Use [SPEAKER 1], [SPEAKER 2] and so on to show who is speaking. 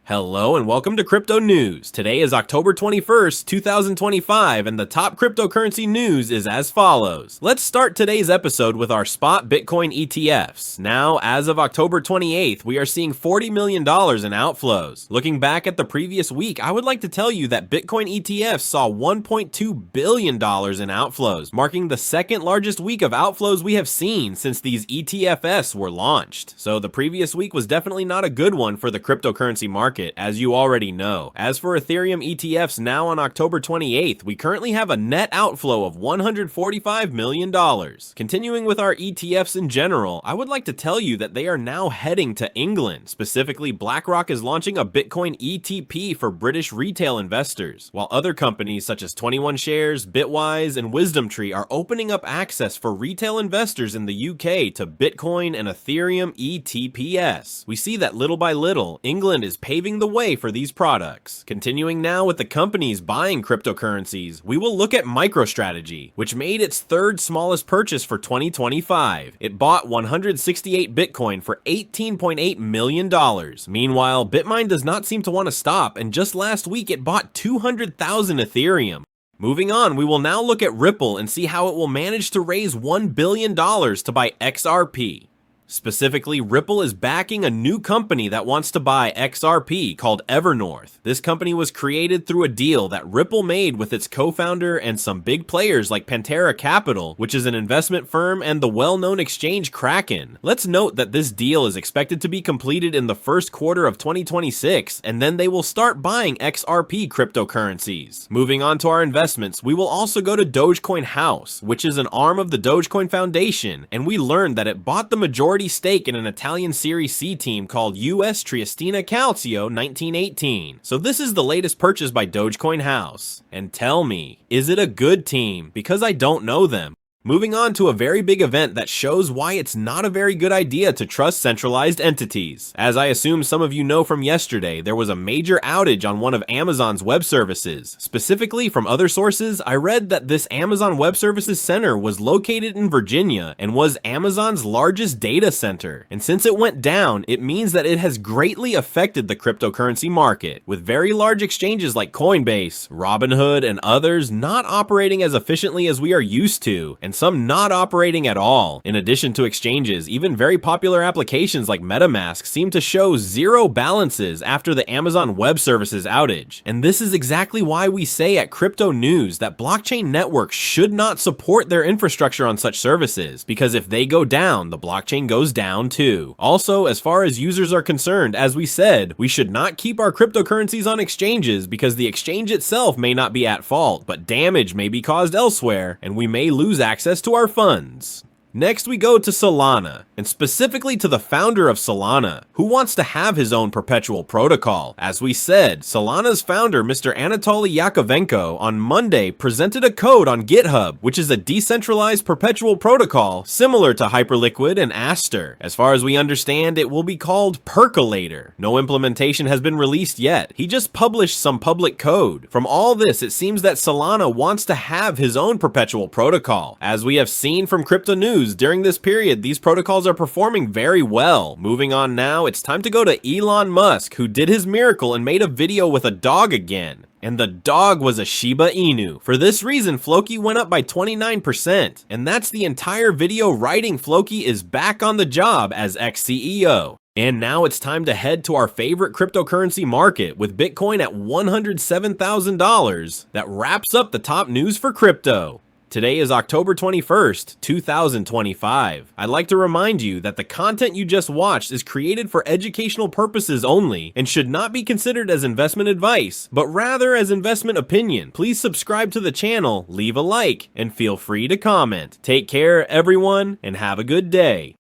[SPEAKER 1] Hello and welcome to Crypto News. Today is October 21st, 2025, and the top cryptocurrency news is as follows. Let's start today's episode with our spot Bitcoin ETFs. Now, as of October 28th, we are seeing $40 million in outflows. Looking back at the previous week, I would like to tell you that Bitcoin ETFs saw $1.2 billion in outflows, marking the second largest week of outflows we have seen since these ETFs were launched. So the previous week was definitely not a good one for the cryptocurrency market, as you already know. As for Ethereum ETFs, now on October 28th, we currently have a net outflow of $145 million. Continuing with our ETFs in general, I would like to tell you that they are now heading to England. Specifically, BlackRock is launching a Bitcoin ETP for British retail investors, while other companies such as 21 Shares, Bitwise, and WisdomTree are opening up access for retail investors in the UK to Bitcoin and Ethereum ETPs. We see that little by little, England is paving the way for these products. Continuing now with the companies buying cryptocurrencies, we will look at MicroStrategy, which made its third smallest purchase for 2025. It bought 168 Bitcoin for $18.8 million. Meanwhile, Bitmine does not seem to want to stop, and just last week it bought 200,000 Ethereum. Moving on, we will now look at Ripple and see how it will manage to raise $1 billion to buy XRP. Specifically, Ripple is backing a new company that wants to buy XRP called Evernorth. This company was created through a deal that Ripple made with its co-founder and some big players like Pantera Capital, which is an investment firm, and the well-known exchange Kraken. Let's note that this deal is expected to be completed in the first quarter of 2026, and then they will start buying XRP cryptocurrencies. Moving on to our investments, we will also go to Dogecoin House, which is an arm of the Dogecoin Foundation, and we learned that it bought the majority stake in an Italian Series C team called US Triestina Calcio 1918. So this is the latest purchase by Dogecoin House. And tell me, is it a good team? Because I don't know them. Moving on to a very big event that shows why it's not a very good idea to trust centralized entities. As I assume some of you know from yesterday, there was a major outage on one of Amazon's web services. Specifically, from other sources, I read that this Amazon Web Services center was located in Virginia and was Amazon's largest data center. And since it went down, it means that it has greatly affected the cryptocurrency market, with very large exchanges like Coinbase, Robinhood, and others not operating as efficiently as we are used to, and some not operating at all. In addition to exchanges, even very popular applications like MetaMask seem to show zero balances after the Amazon Web Services outage. And this is exactly why we say at Crypto News that blockchain networks should not support their infrastructure on such services, because if they go down, the blockchain goes down too. Also, as far as users are concerned, as we said, we should not keep our cryptocurrencies on exchanges because the exchange itself may not be at fault, but damage may be caused elsewhere, and we may lose access to our funds. Next, we go to Solana, and specifically to the founder of Solana, who wants to have his own perpetual protocol. As we said, Solana's founder, Mr. Anatoly Yakovenko, on Monday presented a code on GitHub, which is a decentralized perpetual protocol similar to Hyperliquid and Astar. As far as we understand, it will be called Percolator. No implementation has been released yet. He just published some public code. From all this, it seems that Solana wants to have his own perpetual protocol. As we have seen from Crypto News, during this period, these protocols are performing very well. Moving on now, it's time to go to Elon Musk, who did his miracle and made a video with a dog again. And the dog was a Shiba Inu. For this reason, Floki went up by 29%. And that's the entire video writing Floki is back on the job as ex-CEO. And now it's time to head to our favorite cryptocurrency market, with Bitcoin at $107,000. That wraps up the top news for crypto. Today is October 21st, 2025. I'd like to remind you that the content you just watched is created for educational purposes only and should not be considered as investment advice, but rather as investment opinion. Please subscribe to the channel, leave a like, and feel free to comment. Take care, everyone, and have a good day.